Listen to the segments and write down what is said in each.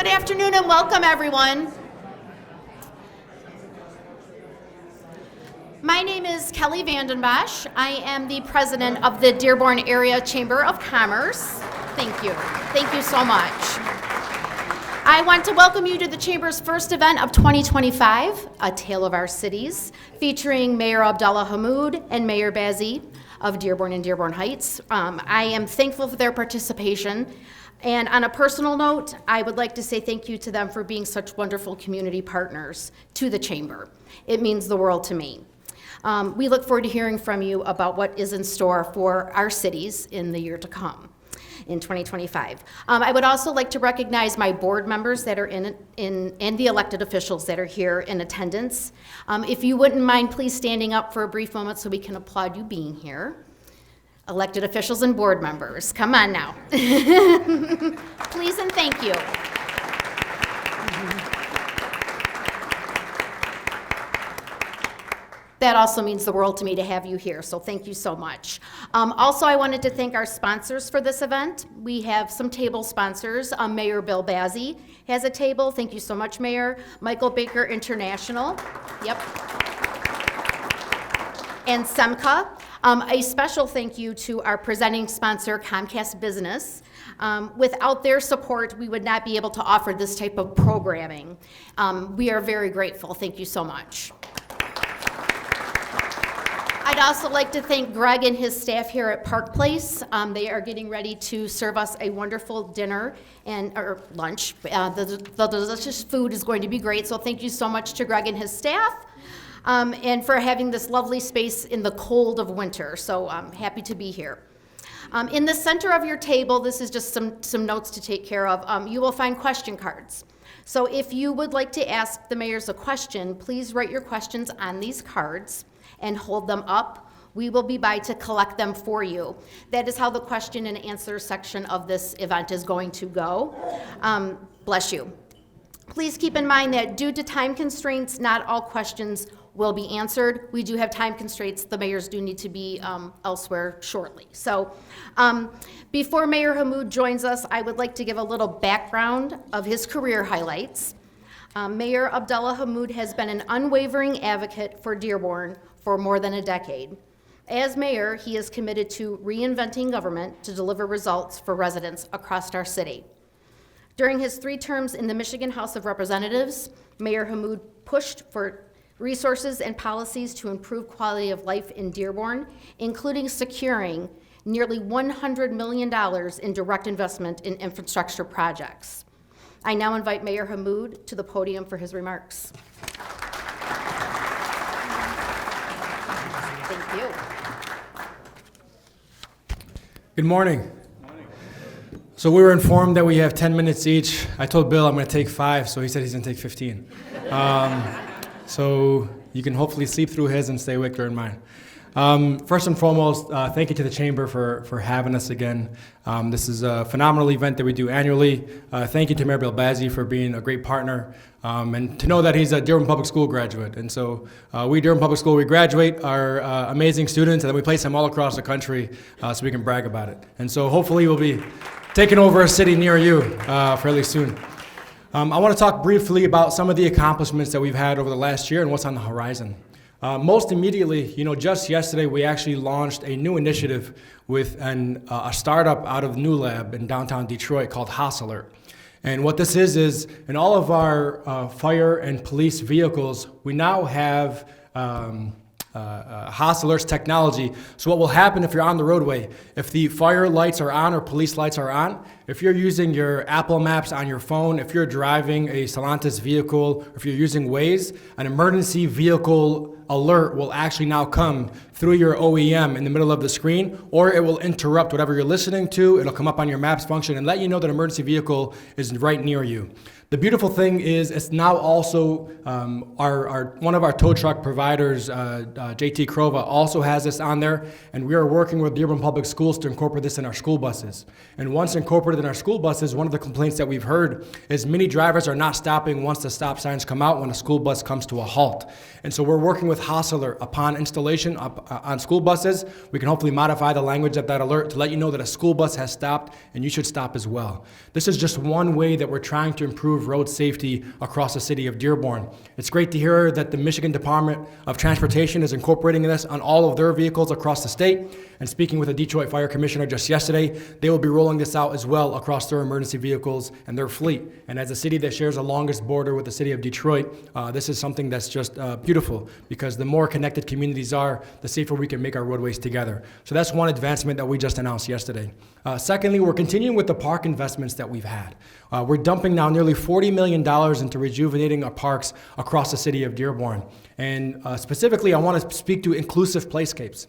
Good afternoon and welcome, everyone. My name is Kelly Vandenbosch. I am the president of the Dearborn Area Chamber of Commerce. Thank you. Thank you so much. I want to welcome you to the Chamber's first event of 2025, A Tale of Our Cities, featuring Mayor Abdullah Hammoud and Mayor Bazzi of Dearborn and Dearborn Heights. I am thankful for their participation. And on a personal note, I would like to say thank you to them for being such wonderful community partners to the Chamber. It means the world to me. We look forward to hearing from you about what is in store for our cities in the year to come, in 2025. I would also like to recognize my board members that are and the elected officials that are here in attendance. If you wouldn't mind, please standing up for a brief moment so we can applaud you being here. Elected officials and board members, come on now. Please and thank you. That also means the world to me to have you here, so thank you so much. Also, I wanted to thank our sponsors for this event. We have some table sponsors. Mayor Bill Bazzi has a table. Thank you so much, Mayor. Michael Baker International. Yep. And Semca. A special thank you to our presenting sponsor, Comcast Business. Without their support, we would not be able to offer this type of programming. We are very grateful. Thank you so much. I'd also like to thank Greg and his staff here at Park Place. They are getting ready to serve us a wonderful dinner or lunch. The delicious food is going to be great, so thank you so much to Greg and his staff. And for having this lovely space in the cold of winter. So I'm happy to be here. In the center of your table, this is just some notes to take care of. You will find question cards. So if you would like to ask the mayors a question, please write your questions on these cards and hold them up. We will be by to collect them for you. That is how the question and answer section of this event is going to go. Bless you. Please keep in mind that due to time constraints, not all questions will be answered. We do have time constraints. The mayors do need to be elsewhere shortly. So before Mayor Hammoud joins us, I would like to give a little background of his career highlights. Mayor Abdullah Hammoud has been an unwavering advocate for Dearborn for more than a decade. As mayor, he is committed to reinventing government to deliver results for residents across our city. During his 3 terms in the Michigan House of Representatives, Mayor Hammoud pushed for resources and policies to improve quality of life in Dearborn, including securing nearly $100 million in direct investment in infrastructure projects. I now invite Mayor Hammoud to the podium for his remarks. Thank you. Good morning. So we were informed that we have 10 minutes each. I told Bill I'm going to take 5, so he said he's going to take 15. So you can hopefully sleep through his and stay awake during mine. First and foremost, thank you to the Chamber for having us again. This is a phenomenal event that we do annually. Thank you to Mayor Bill Bazzi for being a great partner, and to know that he's a Dearborn Public School graduate. And so we, Dearborn Public School, we graduate our amazing students, and then we place them all across the country so we can brag about it. And so hopefully we'll be taking over a city near you fairly soon. I want to talk briefly about some of the accomplishments that we've had over the last year and what's on the horizon. Most immediately, just yesterday we actually launched a new initiative with a startup out of New Lab in downtown Detroit called House Alert. And what this is in all of our fire and police vehicles, we now have House Alerts technology. So what will happen if you're on the roadway, if the fire lights are on or police lights are on, if you're using your Apple Maps on your phone, if you're driving a Stellantis vehicle, if you're using Waze, an emergency vehicle alert will actually now come through your OEM in the middle of the screen, or it will interrupt whatever you're listening to. It'll come up on your Maps function and let you know that an emergency vehicle is right near you. The beautiful thing is it's now also one of our tow truck providers, JT Krova, also has this on there, and we are working with Dearborn Public Schools to incorporate this in our school buses. And once incorporated in our school buses, one of the complaints that we've heard is many drivers are not stopping once the stop signs come out when a school bus comes to a halt. And so we're working with Hostler upon installation on school buses. We can hopefully modify the language of that alert to let you know that a school bus has stopped and you should stop as well. This is just one way that we're trying to improve road safety across the city of Dearborn. It's great to hear that the Michigan Department of Transportation is incorporating this on all of their vehicles across the state. And speaking with the Detroit Fire Commissioner just yesterday, they will be rolling this out as well across their emergency vehicles and their fleet. And as a city that shares the longest border with the city of Detroit, this is something that's just beautiful, because the more connected communities are, the safer we can make our roadways together. So that's one advancement that we just announced yesterday. Secondly, we're continuing with the park investments that we've had. We're dumping now nearly $40 million into rejuvenating our parks across the city of Dearborn. And specifically, I want to speak to inclusive playscapes.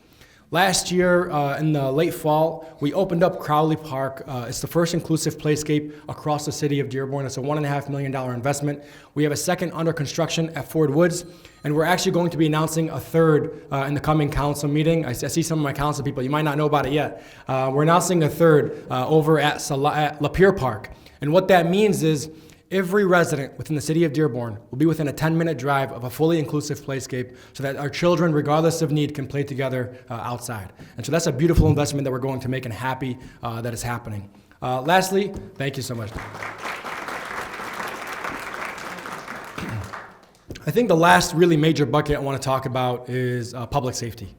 Last year, in the late fall, we opened up Crowley Park. It's the first inclusive playscape across the city of Dearborn. It's a $1.5 million investment. We have a second under construction at Ford Woods, and we're actually going to be announcing a third in the coming council meeting. I see some of my council people, you might not know about it yet. We're announcing a third over at Lapeer Park. And what that means is every resident within the city of Dearborn will be within a 10-minute drive of a fully inclusive playscape so that our children, regardless of need, can play together outside. And so that's a beautiful investment that we're going to make, and happy that it's happening. Lastly, thank you so much. I think the last really major bucket I want to talk about is public safety.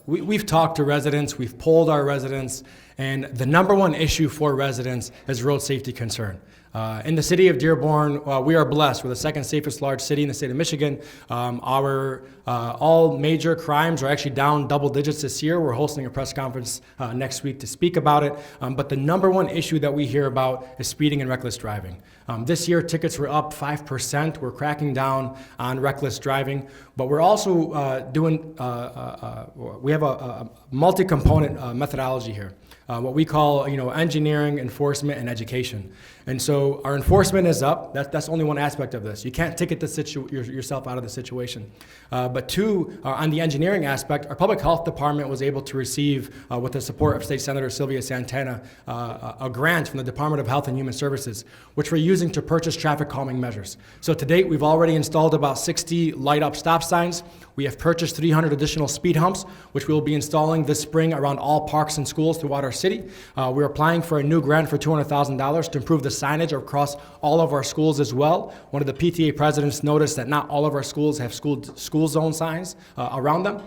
We've talked to residents, we've polled our residents, and the number one issue for residents is road safety concern. In the city of Dearborn, we are blessed. We're the second safest large city in the state of Michigan. All major crimes are actually down double digits this year. We're hosting a press conference next week to speak about it. But the number one issue that we hear about is speeding and reckless driving. This year, tickets were up 5%. We're cracking down on reckless driving. But we're also we have a multi-component methodology here. What we call, engineering, enforcement, and education. And so our enforcement is up. That's only one aspect of this. You can't ticket yourself out of the situation. But two, on the engineering aspect, our public health department was able to receive, with the support of State Senator Sylvia Santana, a grant from the Department of Health and Human Services, which we're using to purchase traffic calming measures. So to date, we've already installed about 60 light-up stop signs. We have purchased 300 additional speed humps, which we'll be installing this spring around all parks and schools throughout our city. We're applying for a new grant for $200,000 to improve the signage across all of our schools as well. One of the PTA presidents noticed that not all of our schools have school zone signs around them.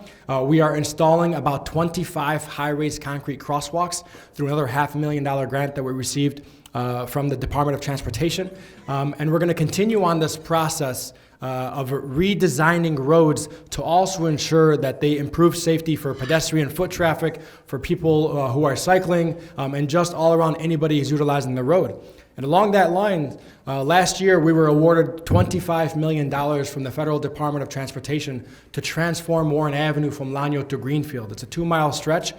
We are installing about 25 high-raised concrete crosswalks through another $500,000 grant that we received from the Department of Transportation. And we're going to continue on this process of redesigning roads to also ensure that they improve safety for pedestrian foot traffic, for people who are cycling, and just all around anybody who's utilizing the road. And along that line, last year we were awarded $25 million from the Federal Department of Transportation to transform Warren Avenue from Lanyo to Greenfield. It's a 2-mile stretch.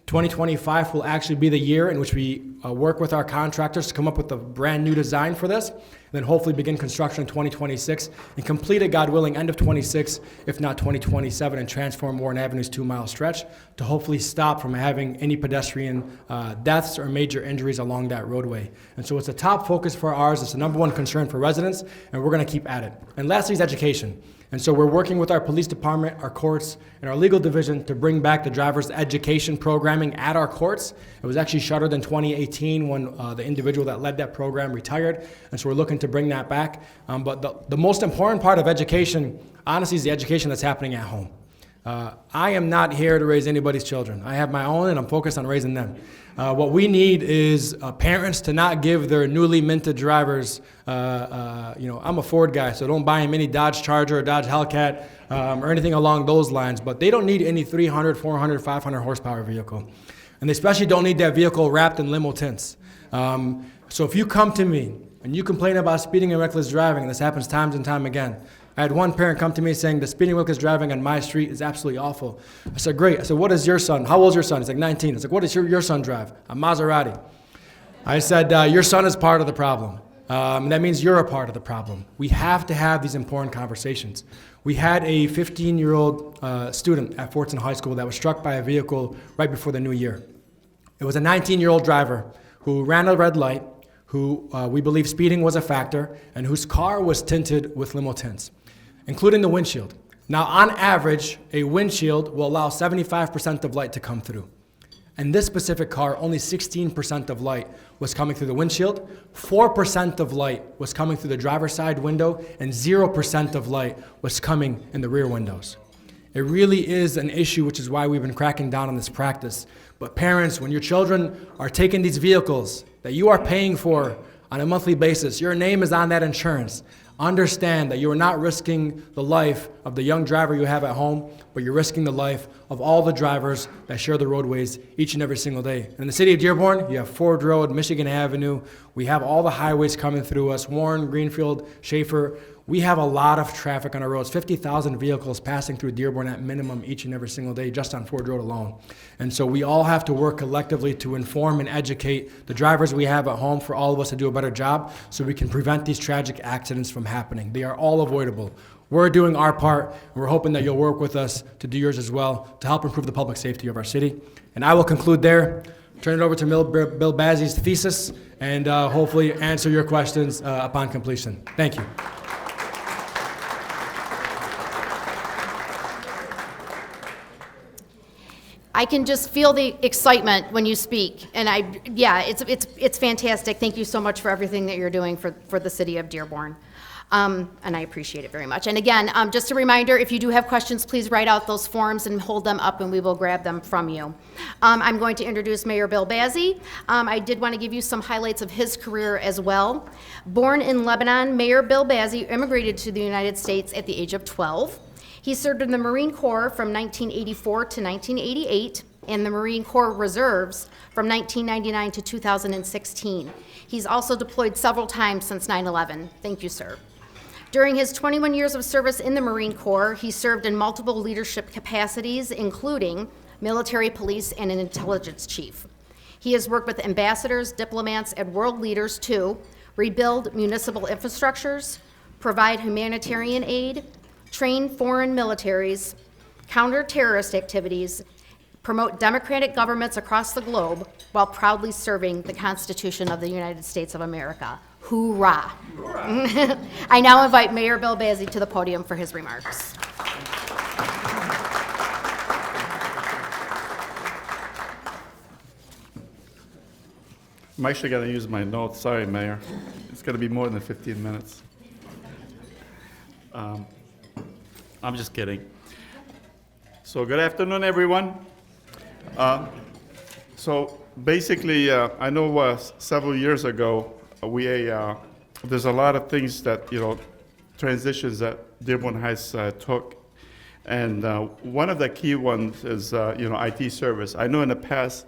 2025 will actually be the year in which we work with our contractors to come up with a brand new design for this, and then hopefully begin construction in 2026 and complete it, God willing, end of 26, if not 2027, and transform Warren Avenue's 2-mile stretch to hopefully stop from having any pedestrian deaths or major injuries along that roadway. And so it's a top focus for ours. It's the number one concern for residents, and we're going to keep at it. And lastly is education. And so we're working with our police department, our courts, and our legal division to bring back the driver's education programming at our courts. It was actually shuttered in 2018 when the individual that led that program retired. And so we're looking to bring that back. But the most important part of education, honestly, is the education that's happening at home. I am not here to raise anybody's children. I have my own, and I'm focused on raising them. What we need is parents to not give their newly minted drivers, I'm a Ford guy, so don't buy them any Dodge Charger or Dodge Hellcat or anything along those lines, but they don't need any 300, 400, 500 horsepower vehicle. And they especially don't need that vehicle wrapped in limo tints. So if you come to me and you complain about speeding and reckless driving, and this happens times and time again, I had one parent come to me saying the speeding and reckless driving on my street is absolutely awful. I said, great. I said, what is your son? How old is your son? He's like 19. I was like, what does your son drive? A Maserati. I said, your son is part of the problem. That means you're a part of the problem. We have to have these important conversations. We had a 15-year-old student at Fortson High School that was struck by a vehicle right before the new year. It was a 19-year-old driver who ran a red light, who we believe speeding was a factor, and whose car was tinted with limo tints, including the windshield. Now, on average, a windshield will allow 75% of light to come through. And this specific car, only 16% of light was coming through the windshield, 4% of light was coming through the driver's side window, and 0% of light was coming in the rear windows. It really is an issue, which is why we've been cracking down on this practice. But parents, when your children are taking these vehicles that you are paying for on a monthly basis, your name is on that insurance. Understand that you are not risking the life of the young driver you have at home, but you're risking the life of all the drivers that share the roadways each and every single day. In the city of Dearborn, you have Ford Road, Michigan Avenue. We have all the highways coming through us, Warren, Greenfield, Schaefer. We have a lot of traffic on our roads, 50,000 vehicles passing through Dearborn at minimum each and every single day just on Ford Road alone. And so we all have to work collectively to inform and educate the drivers we have at home for all of us to do a better job so we can prevent these tragic accidents from happening. They are all avoidable. We're doing our part, and we're hoping that you'll work with us to do yours as well to help improve the public safety of our city. And I will conclude there, turn it over to Bill Bazzi's thesis, and hopefully answer your questions upon completion. Thank you. I can just feel the excitement when you speak, and it's fantastic. Thank you so much for everything that you're doing for the city of Dearborn, and I appreciate it very much. And again, just a reminder, if you do have questions, please write out those forms and hold them up, and we will grab them from you. I'm going to introduce Mayor Bill Bazzi. I did want to give you some highlights of his career as well. Born in Lebanon, Mayor Bill Bazzi immigrated to the United States at the age of 12. He served in the Marine Corps from 1984 to 1988 and the Marine Corps Reserves from 1999 to 2016. He's also deployed several times since 9/11. Thank you, sir. During his 21 years of service in the Marine Corps, he served in multiple leadership capacities, including military police and an intelligence chief. He has worked with ambassadors, diplomats, and world leaders to rebuild municipal infrastructures, provide humanitarian aid, train foreign militaries, counter terrorist activities, promote democratic governments across the globe while proudly serving the Constitution of the United States of America. Hoorah! I now invite Mayor Bill Bazzi to the podium for his remarks. I'm actually going to use my notes. Sorry, Mayor. It's going to be more than 15 minutes. I'm just kidding. So good afternoon, everyone. So basically, I know several years ago, there's a lot of things that, transitions that Dearborn Heights took. And one of the key ones is, IT service. I know in the past,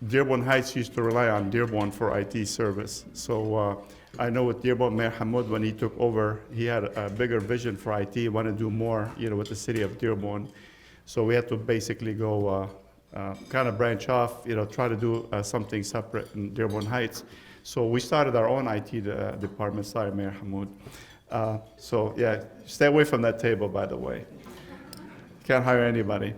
Dearborn Heights used to rely on Dearborn for IT service. So I know with Dearborn Mayor Hammoud, when he took over, he had a bigger vision for IT, he wanted to do more, with the city of Dearborn. So we had to basically go kind of branch off, try to do something separate in Dearborn Heights. So we started our own IT department. Sorry, Mayor Hammoud. So yeah, stay away from that table, by the way. Can't hire anybody.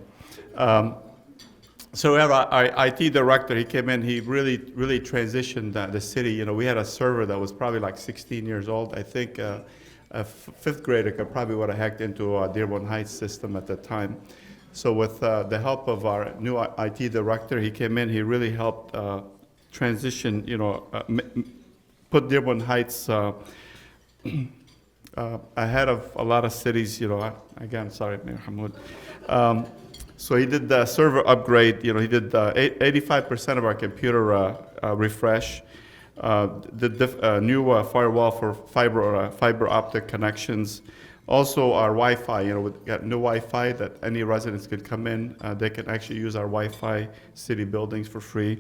So we have our IT director. He came in. He really transitioned the city. We had a server that was probably like 16 years old. I think a fifth grader could probably would have hacked into our Dearborn Heights system at that time. So with the help of our new IT director, he came in. He really helped transition. Put Dearborn Heights ahead of a lot of cities. Again, sorry, Mayor Hammoud. So he did the server upgrade. He did 85% of our computer refresh. The new firewall for fiber optic connections. Also our Wi-Fi. We got new Wi-Fi that any residents could come in. They can actually use our Wi-Fi city buildings for free.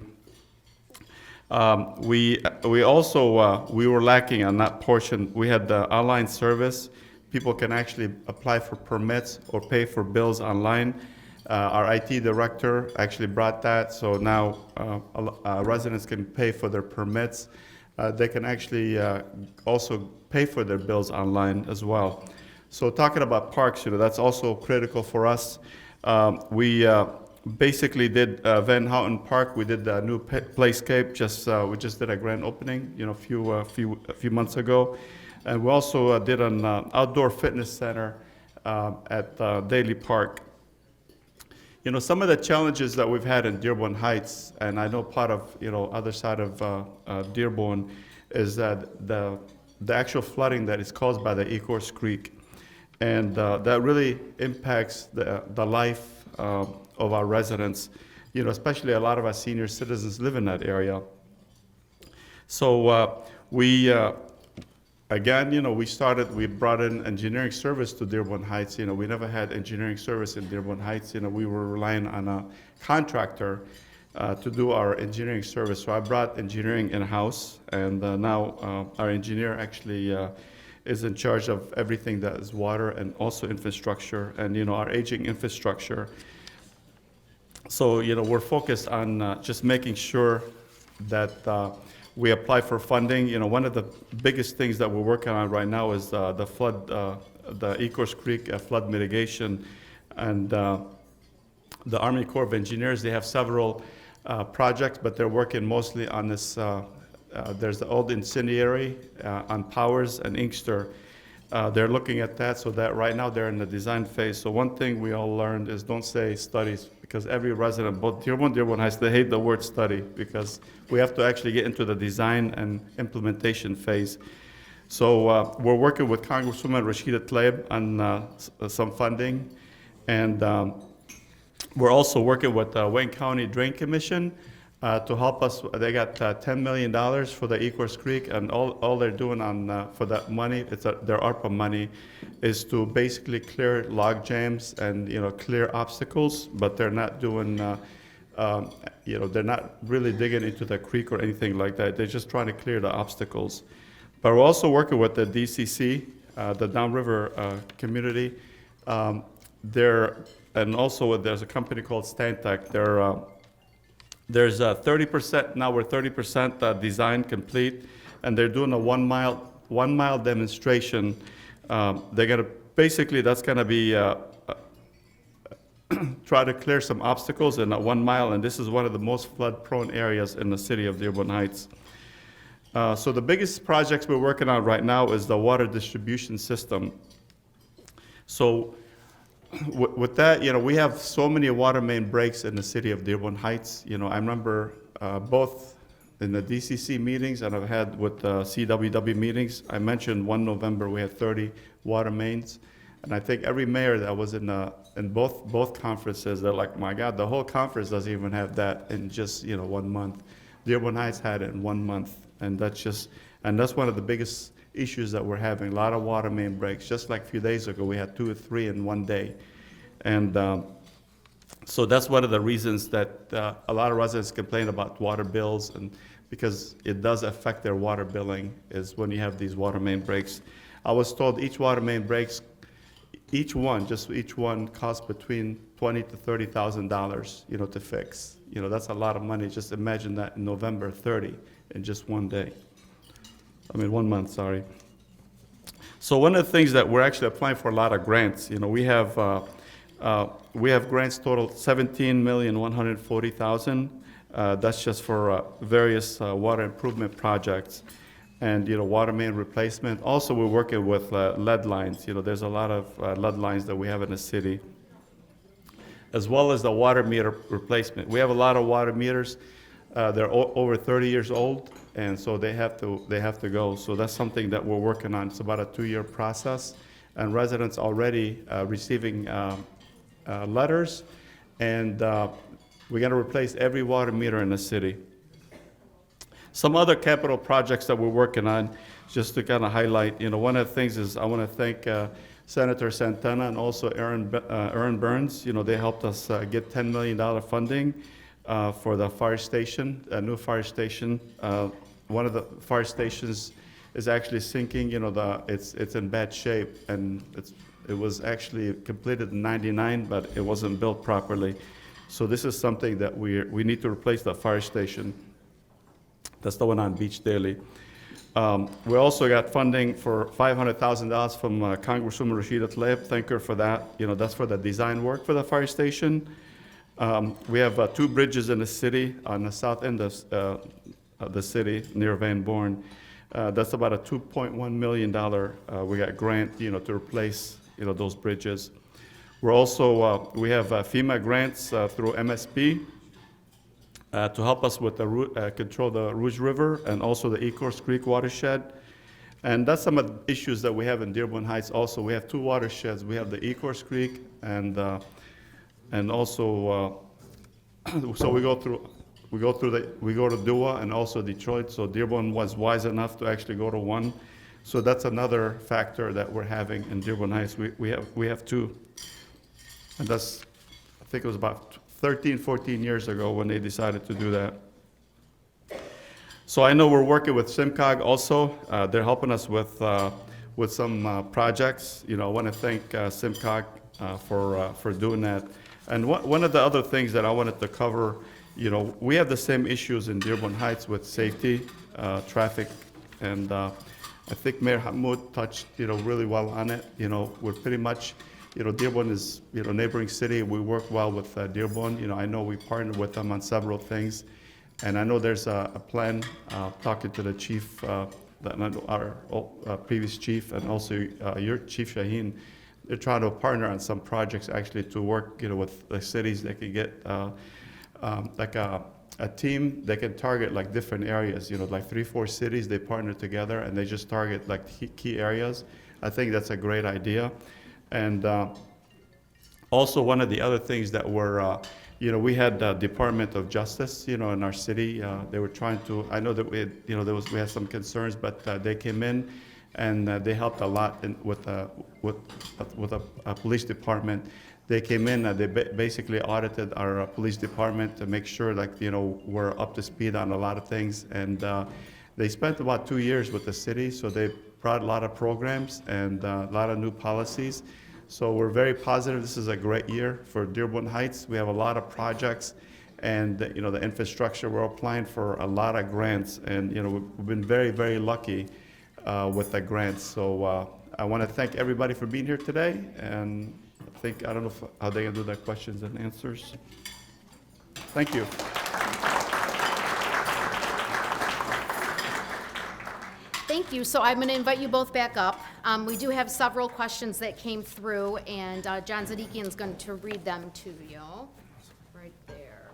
We also we were lacking on that portion. We had the online service. People can actually apply for permits or pay for bills online. Our IT director actually brought that, so now residents can pay for their permits. They can actually also pay for their bills online as well. So talking about parks, that's also critical for us. We basically did Van Houten Park. We did the new playscape. We just did a grand opening, a few months ago, and we also did an outdoor fitness center at Daly Park. Some of the challenges that we've had in Dearborn Heights, and I know part of other side of Dearborn, is that the actual flooding that is caused by the Ecorse Creek, and that really impacts the life of our residents. Especially a lot of our senior citizens live in that area. So we brought in engineering service to Dearborn Heights. We never had engineering service in Dearborn Heights. We were relying on a contractor to do our engineering service. So I brought engineering in-house, and now our engineer actually is in charge of everything that is water and also infrastructure and, our aging infrastructure. So, we're focused on just making sure that we apply for funding. One of the biggest things that we're working on right now is the flood, the Ecorse Creek flood mitigation. And the Army Corps of Engineers, they have several projects, but they're working mostly on this. There's the old incendiary on Powers and Inkster. They're looking at that, so that right now they're in the design phase. So one thing we all learned is don't say studies, because every resident, both Dearborn Heights, they hate the word study, because we have to actually get into the design and implementation phase. So we're working with Congresswoman Rashida Tlaib on some funding, and we're also working with Wayne County Drain Commission to help us. They got $10 million for the Ecorse Creek, and all they're doing for that money, their ARPA money, is to basically clear log jams and clear obstacles, but they're not doing, they're not really digging into the creek or anything like that. They're just trying to clear the obstacles. But we're also working with the DCC, the Downriver community. And also there's a company called Stantec. There's 30%, now we're 30% design complete, and they're doing a one mile demonstration. That's gonna be try to clear some obstacles in 1 mile, and this is one of the most flood prone areas in the city of Dearborn Heights. So the biggest projects we're working on right now is the water distribution system. So with that, we have so many water main breaks in the city of Dearborn Heights. I remember both in the DCC meetings and I've had with the CWW meetings. I mentioned 1 November we had 30 water mains, and I think every mayor that was in both conferences, they're like, my God, the whole conference doesn't even have that in just 1 month. Dearborn Heights had it in 1 month, and that's one of the biggest issues that we're having. A lot of water main breaks. Just like a few days ago, we had 2 or 3 in 1 day. And so that's one of the reasons that a lot of residents complain about water bills, and because it does affect their water billing, is when you have these water main breaks. I was told each water main breaks, each one costs between $20,000 to $30,000, to fix. That's a lot of money. Just imagine that in November, 30 in just 1 day. 1 month, sorry. So one of the things that we're actually applying for a lot of grants, we have grants total $17,140,000. That's just for various water improvement projects and water main replacement. Also, we're working with lead lines. There's a lot of lead lines that we have in the city, as well as the water meter replacement. We have a lot of water meters. They're over 30 years old, and so they have to go. So that's something that we're working on. It's about a 2-year process, and residents already receiving letters, and we're going to replace every water meter in the city. Some other capital projects that we're working on, just to kind of highlight, one of the things is I want to thank Senator Santana and also Aaron Burns. They helped us get $10 million funding for the fire station, a new fire station. One of the fire stations is actually sinking. It's in bad shape, and it was actually completed in '99, but it wasn't built properly. So this is something that we need to replace the fire station. That's the one on Beach Daily. We also got funding for $500,000 from Congresswoman Rashida Tlaib. Thank her for that. That's for the design work for the fire station. We have 2 bridges in the city on the south end of the city near Van Born. That's about a $2.1 million. We got grant, to replace, those bridges. We're also, we have FEMA grants through MSP to help us with control the Rouge River and also the Ecorse Creek watershed. And that's some of the issues that we have in Dearborn Heights also. We have 2 watersheds. We have the Ecorse Creek and also, so we go to Dua and also Detroit. So Dearborn was wise enough to actually go to 1. So that's another factor that we're having in Dearborn Heights. We have 2. And that's, I think it was about 13, 14 years ago when they decided to do that. So I know we're working with SimCog also. They're helping us with some projects. I want to thank SimCog for doing that. And one of the other things that I wanted to cover, we have the same issues in Dearborn Heights with safety, traffic, and I think Mayor Hammoud touched, really well on it. We're pretty much, Dearborn is, neighboring city. We work well with Dearborn. I know we partnered with them on several things. And I know there's a plan, talking to the chief, our previous chief, and also your Chief Shaheen. They're trying to partner on some projects actually to work, with the cities. They can get like a team. They can target like different areas, like 3, 4 cities. They partner together and they just target like key areas. I think that's a great idea. And also one of the other things that we're we had the Department of Justice, in our city. They were trying to. I know that we had, we had some concerns, but they came in, and they helped a lot with a police department. They came in. They basically audited our police department to make sure, we're up to speed on a lot of things. And they spent about 2 years with the city, so they brought a lot of programs and a lot of new policies. So we're very positive. This is a great year for Dearborn Heights. We have a lot of projects, and the infrastructure. We're applying for a lot of grants, and we've been very, very lucky with the grants. So I want to thank everybody for being here today, and I don't know how they're gonna do their questions and answers. Thank you. Thank you. So I'm going to invite you both back up. We do have several questions that came through, and John Zadikian is going to read them to you. Right there.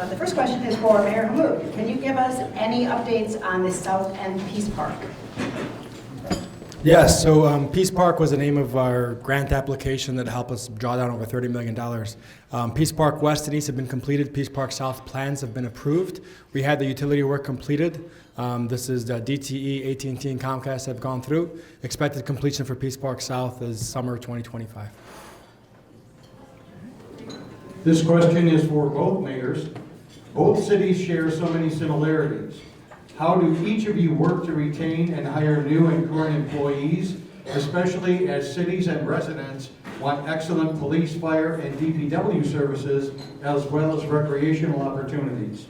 The first question is for Mayor Hammoud. Can you give us any updates on the South End Peace Park? Yes, so Peace Park was the name of our grant application that helped us draw down over $30 million. Peace Park West and East have been completed. Peace Park South plans have been approved. We had the utility work completed. This is the DTE, AT&T, and Comcast have gone through. Expected completion for Peace Park South is summer 2025. This question is for both mayors. Both cities share so many similarities. How do each of you work to retain and hire new and current employees, especially as cities and residents want excellent police, fire, and DPW services, as well as recreational opportunities?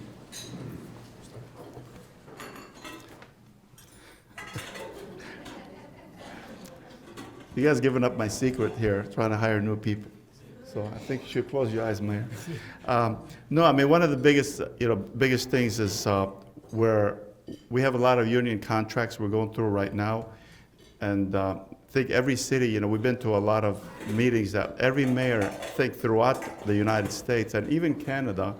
You guys giving up my secret here, trying to hire new people. So I think you should close your eyes, Mayor. No, I mean, one of the biggest things is where we have a lot of union contracts we're going through right now. And I think every city, we've been to a lot of meetings that every mayor, I think throughout the United States and even Canada,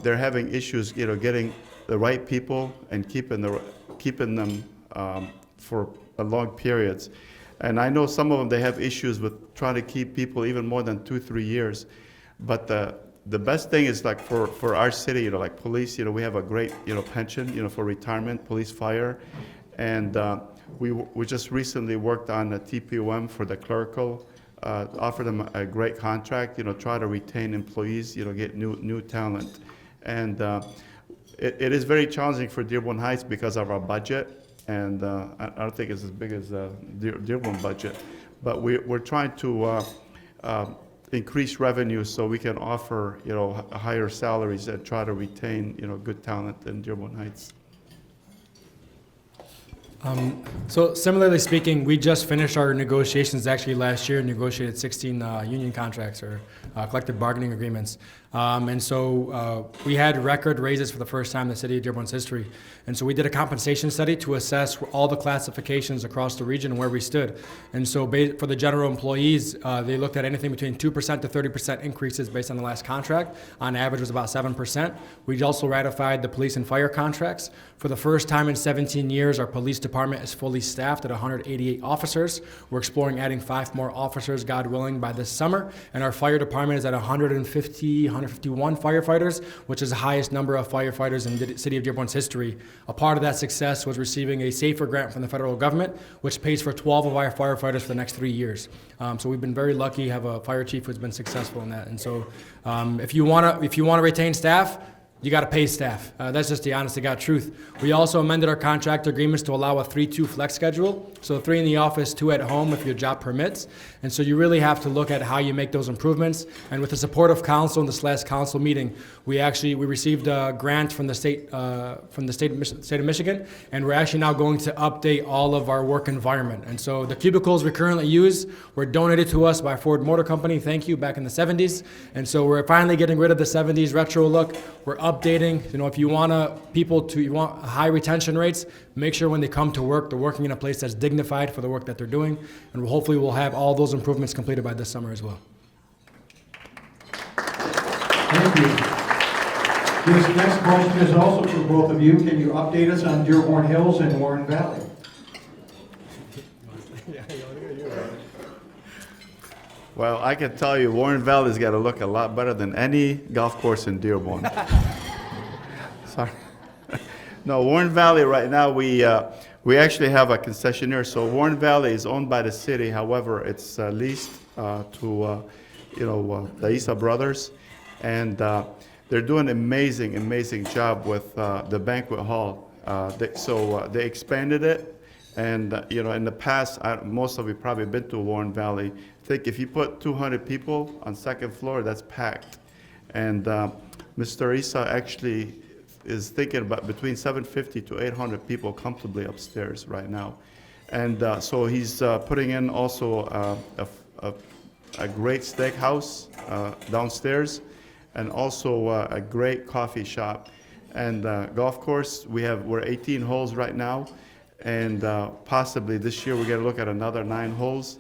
they're having issues, getting the right people and keeping them for long periods. And I know some of them, they have issues with trying to keep people even more than 2-3 years. But the best thing is like for our city, like police, we have a great, pension, for retirement, police, fire. And we just recently worked on a TPOM for the clerical, offer them a great contract, try to retain employees, get new talent. And it is very challenging for Dearborn Heights because of our budget. And I don't think it's as big as Dearborn budget, but we're trying to increase revenue so we can offer higher salaries and try to retain good talent in Dearborn Heights. So similarly speaking, we just finished our negotiations actually last year, negotiated 16 union contracts or collective bargaining agreements. And so we had record raises for the first time in the city of Dearborn's history. And so we did a compensation study to assess all the classifications across the region and where we stood. And so for the general employees, they looked at anything between 2% to 30% increases based on the last contract. On average, it was about 7%. We also ratified the police and fire contracts. For the first time in 17 years, our police department is fully staffed at 188 officers. We're exploring adding 5 more officers, God willing, by this summer. And our fire department is at 151 firefighters, which is the highest number of firefighters in the city of Dearborn's history. A part of that success was receiving a SAFER grant from the federal government, which pays for 12 of our firefighters for the next 3 years. So we've been very lucky to have a fire chief who's been successful in that. And so if you want to retain staff, you got to pay staff. That's just the honest to God truth. We also amended our contract agreements to allow a 3-2 flex schedule. So 3 in the office, 2 at home if your job permits. And so you really have to look at how you make those improvements. And with the support of council in this last council meeting, we received a grant from the state of Michigan, and we're actually now going to update all of our work environment. And so the cubicles we currently use were donated to us by Ford Motor Company, thank you, back in the 70s. And so we're finally getting rid of the 70s retro look. We're updating. If you want high retention rates, make sure when they come to work, they're working in a place that's dignified for the work that they're doing. And hopefully we'll have all those improvements completed by this summer as well. Thank you. This next question is also for both of you. Can you update us on Dearborn Hills and Warren Valley? Well, I can tell you, Warren Valley's got to look a lot better than any golf course in Dearborn. Sorry. No, Warren Valley right now, we actually have a concessionaire. So Warren Valley is owned by the city. However, it's leased to the Issa brothers, and they're doing an amazing job with the banquet hall. They expanded it, and in the past, most of you probably been to Warren Valley. I think if you put 200 people on second floor, that's packed. And Mr. Issa actually is thinking about between 750 to 800 people comfortably upstairs right now. And so he's putting in also a great steakhouse downstairs, and also a great coffee shop. And golf course, we're 18 holes right now, and possibly this year we're gonna look at another 9 holes.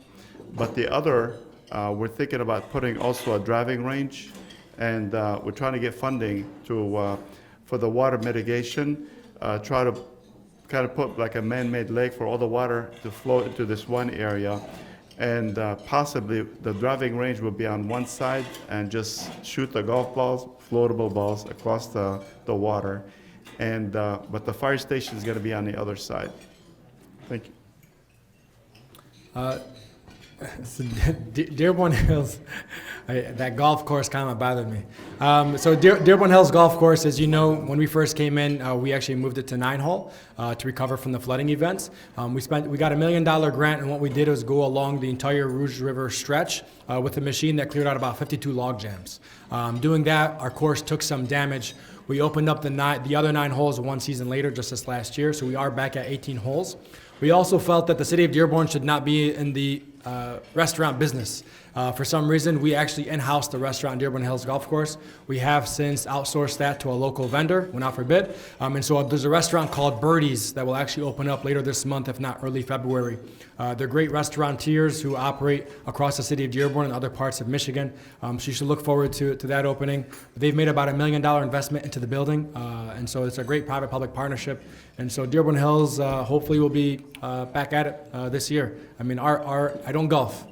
But the other, we're thinking about putting also a driving range, and we're trying to get funding for the water mitigation, try to kind of put like a man-made lake for all the water to flow into this one area. And possibly the driving range will be on one side and just shoot the golf balls, floatable balls across the water. And but the fire station is going to be on the other side. Thank you. So Dearborn Hills, that golf course kind of bothered me. So Dearborn Hills Golf Course, as you know, when we first came in, we actually moved it to 9-hole to recover from the flooding events. We got $1 million grant, and what we did was go along the entire Rouge River stretch with a machine that cleared out about 52 log jams. Doing that, our course took some damage. We opened up the other 9 holes one season later, just this last year, so we are back at 18 holes. We also felt that the city of Dearborn should not be in the restaurant business. For some reason, we actually in-house the restaurant Dearborn Hills Golf Course. We have since outsourced that to a local vendor, went out for bid. And so there's a restaurant called Birdie's that will actually open up later this month, if not early February. They're great restaurateurs who operate across the city of Dearborn and other parts of Michigan. So you should look forward to that opening. They've made about $1 million investment into the building. And so it's a great private-public partnership. And so Dearborn Hills hopefully will be back at it this year. I mean, I don't golf.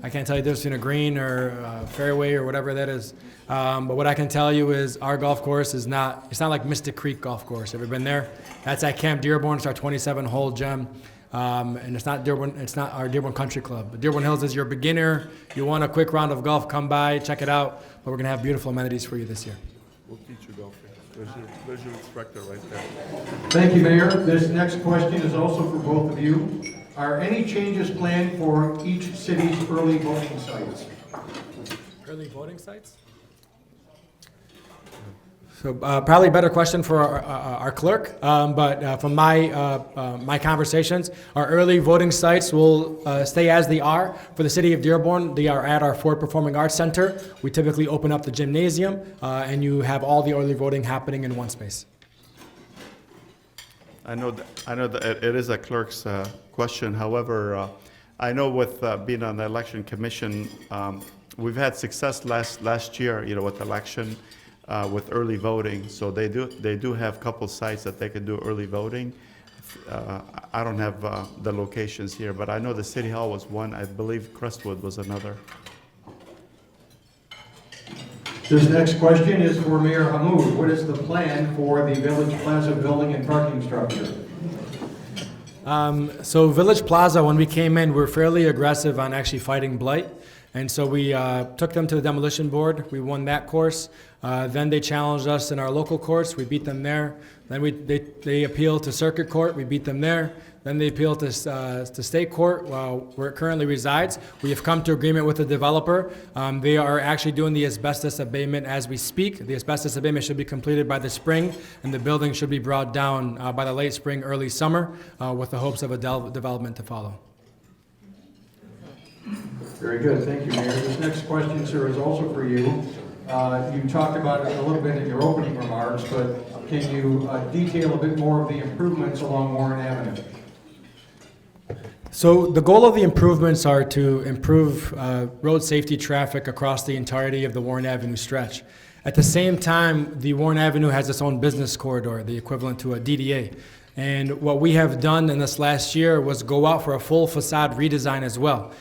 I can't tell you the difference between a green or a fairway or whatever that is. But what I can tell you is our golf course it's not like Mystic Creek Golf Course. Ever been there? That's at Camp Dearborn. It's our 27-hole gem. And it's not our Dearborn Country Club. But Dearborn Hills is your beginner. You want a quick round of golf, come by, check it out. But we're going to have beautiful amenities for you this year. We'll teach you golfing. There's your instructor right there. Thank you, Mayor. This next question is also for both of you. Are any changes planned for each city's early voting sites? Early voting sites? So probably a better question for our clerk, but from my conversations, our early voting sites will stay as they are. For the city of Dearborn, they are at our Ford Performing Arts Center. We typically open up the gymnasium, and you have all the early voting happening in one space. I know that it is a clerk's question. However, I know with being on the election commission, we've had success last year, with election, with early voting. So they do have a couple sites that they can do early voting. I don't have the locations here, but I know the City Hall was one. I believe Crestwood was another. This next question is for Mayor Hammoud. What is the plan for the Village Plaza building and parking structure? So Village Plaza, when we came in, we were fairly aggressive on actually fighting blight. And so we took them to the demolition board. We won that course. Then they challenged us in our local courts. We beat them there. Then they appealed to circuit court. We beat them there. Then they appealed to state court, where it currently resides. We have come to agreement with the developer. They are actually doing the asbestos abatement as we speak. The asbestos abatement should be completed by the spring, and the building should be brought down by the late spring, early summer, with the hopes of a development to follow. Very good, thank you, Mayor. This next question, sir, is also for you. You talked about it a little bit in your opening remarks, but can you detail a bit more of the improvements along Warren Avenue? So the goal of the improvements are to improve road safety traffic across the entirety of the Warren Avenue stretch. At the same time, the Warren Avenue has its own business corridor, the equivalent to a DDA. And what we have done in this last year was go out for a full facade redesign as well,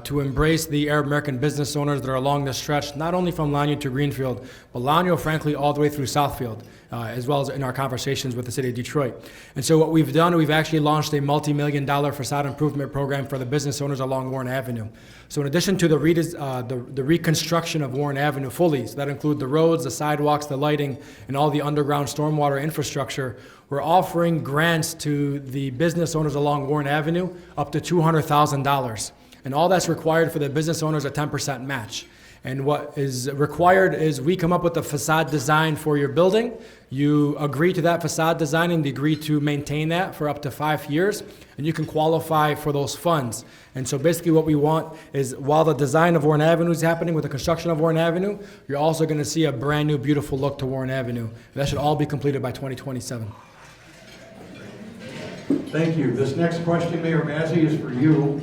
to embrace the Arab American business owners that are along the stretch, not only from Lanyo to Greenfield, but Lanyo, frankly, all the way through Southfield, as well as in our conversations with the city of Detroit. And so what we've done, we've actually launched a multi-million-dollar facade improvement program for the business owners along Warren Avenue. So in addition to the reconstruction of Warren Avenue fully, so that includes the roads, the sidewalks, the lighting, and all the underground stormwater infrastructure, we're offering grants to the business owners along Warren Avenue up to $200,000. And all that's required for the business owners, a 10% match. And what is required is we come up with a facade design for your building. You agree to that facade design and agree to maintain that for up to 5 years, and you can qualify for those funds. And so basically what we want is, while the design of Warren Avenue is happening with the construction of Warren Avenue, you're also going to see a brand new, beautiful look to Warren Avenue. That should all be completed by 2027. Thank you. This next question, Mayor Bazzi, is for you.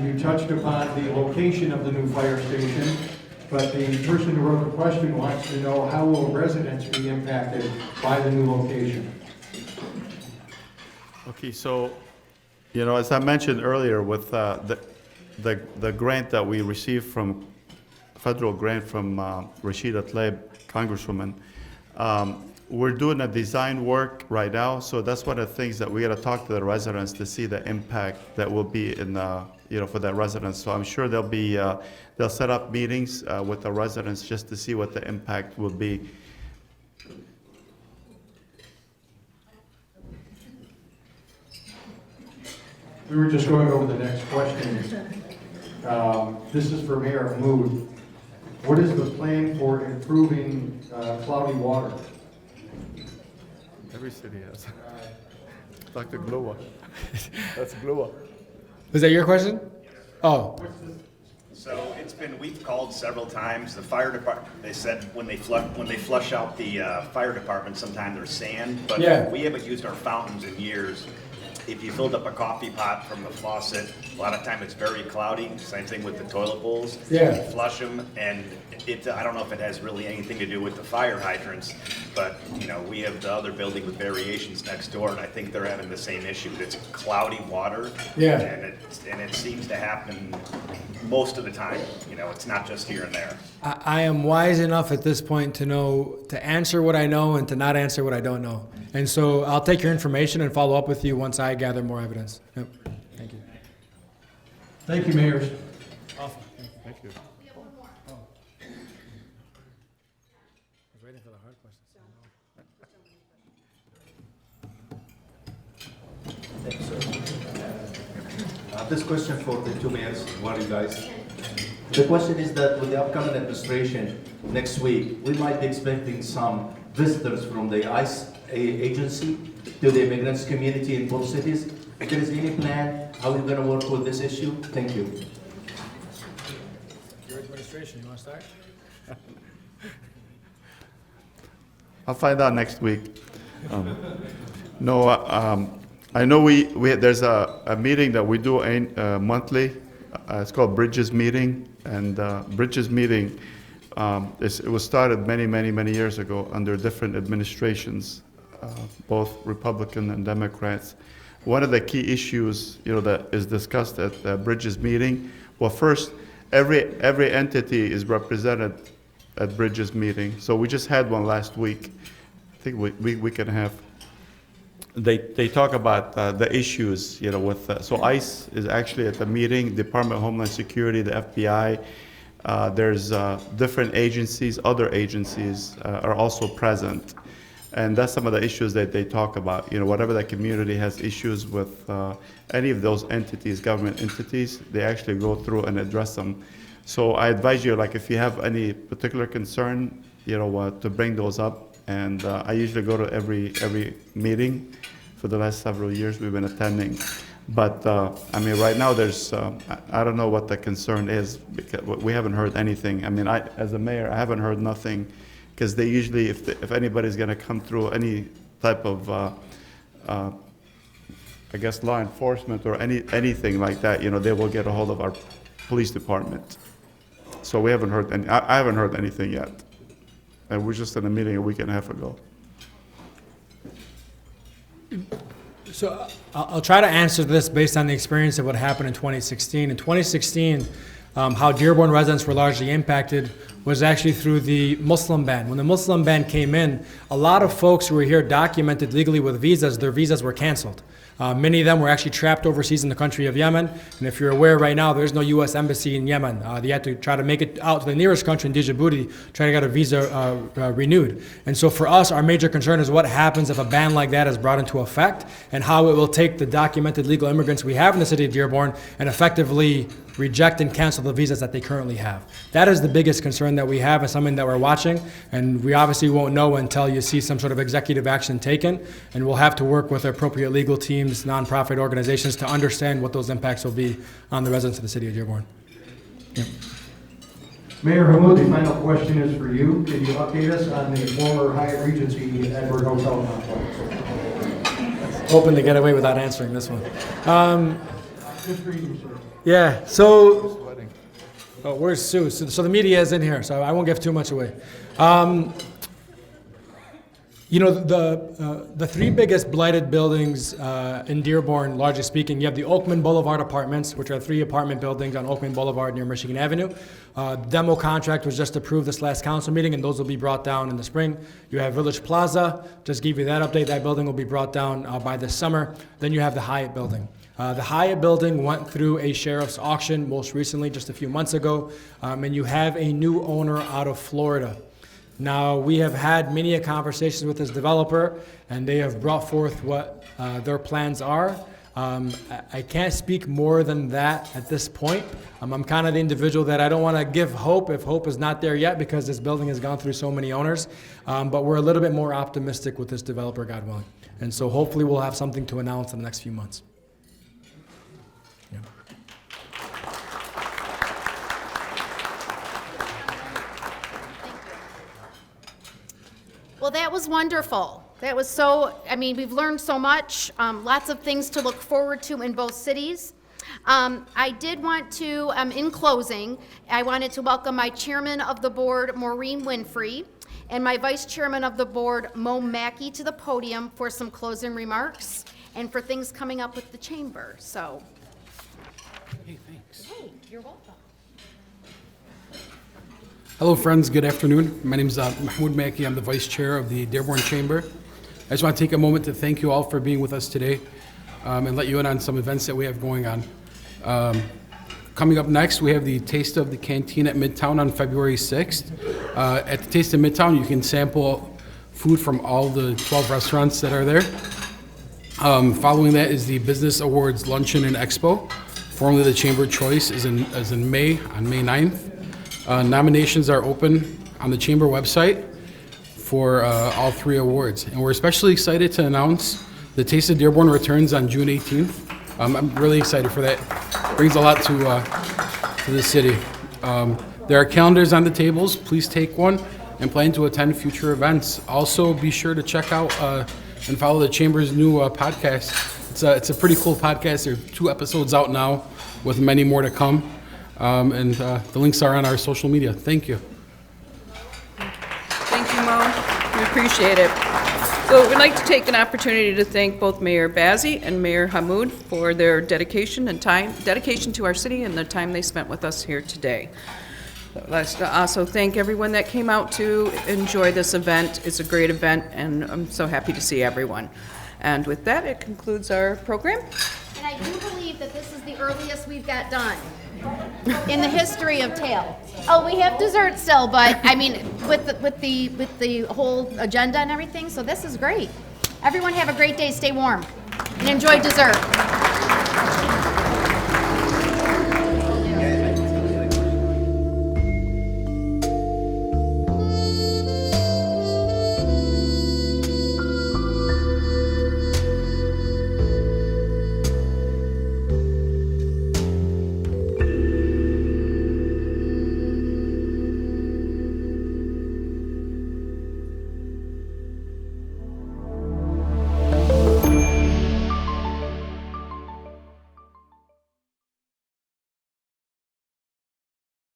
You touched upon the location of the new fire station, but the person who wrote the question wants to know, how will residents be impacted by the new location? Okay, so, as I mentioned earlier, with the grant that we received from, federal grant from Rashida Tlaib, Congresswoman, we're doing a design work right now, so that's one of the things that we got to talk to the residents to see the impact that will be in, for the residents. So I'm sure they'll set up meetings with the residents just to see what the impact will be. We were just going over the next question. This is for Mayor Hammoud. What is the plan for improving cloudy water? Every city has. Dr. Glowa. That's Glowa. Is that your question? Oh. So we've called several times. The fire department, they said when they flush out the fire department, sometimes there's sand, but Yeah. we haven't used our fountains in years. If you filled up a coffee pot from the faucet, a lot of time it's very cloudy. Same thing with the toilet bowls. Yeah. You flush them, and I don't know if it has really anything to do with the fire hydrants, but we have the other building with variations next door, and I think they're having the same issue. It's cloudy water. Yeah. And it seems to happen most of the time. It's not just here and there. I am wise enough at this point to answer what I know and to not answer what I don't know. And so I'll take your information and follow up with you once I gather more evidence. Yep. Thank you. Thank you, mayors. Awesome. Thank you. I was waiting for the hard questions. This question for the two mayors, one of you guys. The question is that with the upcoming administration next week, we might be expecting some visitors from the ICE agency to the immigrants community in both cities? If there is any plan, how are you going to work with this issue? Thank you. Your administration, you want to start? I'll find out next week. No, I know there's a meeting that we do monthly. It's called Bridges Meeting, and Bridges Meeting, it was started many years ago under different administrations, both Republican and Democrats. One of the key issues, that is discussed at the Bridges Meeting. Well, first, every entity is represented at Bridges Meeting. So we just had one last week. I think week and a half. They talk about the issues, with so ICE is actually at the meeting. Department of Homeland Security, the FBI. There's different agencies, other agencies are also present. And that's some of the issues that they talk about. Whatever the community has issues with any of those entities, government entities, they actually go through and address them. So I advise you, if you have any particular concern, to bring those up. And I usually go to every meeting. For the last several years we've been attending. But right now there's, I don't know what the concern is, because we haven't heard anything. As a mayor, I haven't heard nothing, because they usually, if anybody's going to come through any type of, I guess, law enforcement or anything like that, they will get a hold of our police department. So we haven't heard any. I haven't heard anything yet, and we're just in a meeting a week and a half ago. So I'll try to answer this based on the experience of what happened in 2016. In 2016, how Dearborn residents were largely impacted was actually through the Muslim ban. When the Muslim ban came in, a lot of folks who were here documented legally with visas, their visas were canceled. Many of them were actually trapped overseas in the country of Yemen. And if you're aware right now, there's no U.S. embassy in Yemen. They had to try to make it out to the nearest country in Djibouti, try to get a visa renewed. And so for us, our major concern is what happens if a ban like that is brought into effect, and how it will take the documented legal immigrants we have in the city of Dearborn and effectively reject and cancel the visas that they currently have. That is the biggest concern that we have, and something that we're watching, and we obviously won't know until you see some sort of executive action taken, and we'll have to work with appropriate legal teams, nonprofit organizations, to understand what those impacts will be on the residents of the city of Dearborn. Yeah. Mayor Hammoud, the final question is for you. Can you update us on the former Hyatt Regency Edward Hotel complex? Hoping to get away without answering this one. Just for you, sir. Yeah, so, where's Sue? So the media is in here, so I won't give too much away. The three biggest blighted buildings in Dearborn, largely speaking, you have the Oakman Boulevard Apartments, which are 3 apartment buildings on Oakman Boulevard near Michigan Avenue. Demo contract was just approved this last council meeting, and those will be brought down in the spring. You have Village Plaza, just give you that update. That building will be brought down by this summer. Then you have the Hyatt building. The Hyatt building went through a sheriff's auction most recently, just a few months ago, and you have a new owner out of Florida. Now, we have had many conversations with this developer, and they have brought forth what their plans are. I can't speak more than that at this point. I'm kind of the individual that I don't want to give hope if hope is not there yet, because this building has gone through so many owners. But we're a little bit more optimistic with this developer, God willing. And so hopefully we'll have something to announce in the next few months. Yeah. Well, that was wonderful. That was we've learned so much, lots of things to look forward to in both cities. I did want to, in closing, I wanted to welcome my chairman of the board, Maureen Winfrey, and my vice chairman of the board, Mo Mackey, to the podium for some closing remarks and for things coming up with the chamber. So. Hey, thanks. Hey, you're welcome. Hello, friends. Good afternoon. My name is Hammoud Mackey. I'm the vice chair of the Dearborn Chamber. I just want to take a moment to thank you all for being with us today and let you in on some events that we have going on. Coming up next, we have the Taste of the Canteen at Midtown on February 6th. At the Taste of Midtown, you can sample food from all the 12 restaurants that are there. Following that is the Business Awards Luncheon and Expo. Formerly the Chamber Choice is in May, on May 9th. Nominations are open on the Chamber website. for all 3 awards. And we're especially excited to announce the Taste of Dearborn returns on June 18th. I'm really excited for that. Brings a lot to the city. There are calendars on the tables. Please take one and plan to attend future events. Also, be sure to check out and follow the Chamber's new podcast. It's a pretty cool podcast. There are 2 episodes out now with many more to come. And the links are on our social media. Thank you. Thank you, Mo. We appreciate it. So we'd like to take an opportunity to thank both Mayor Bazzi and Mayor Hammoud for their dedication to our city and the time they spent with us here today. Let's also thank everyone that came out to enjoy this event. It's a great event, and I'm so happy to see everyone. And with that, it concludes our program. And I do believe that this is the earliest we've got done in the history of TAIL. Oh, we have dessert still, but I mean, with the whole agenda and everything, so this is great. Everyone have a great day, stay warm, and enjoy dessert.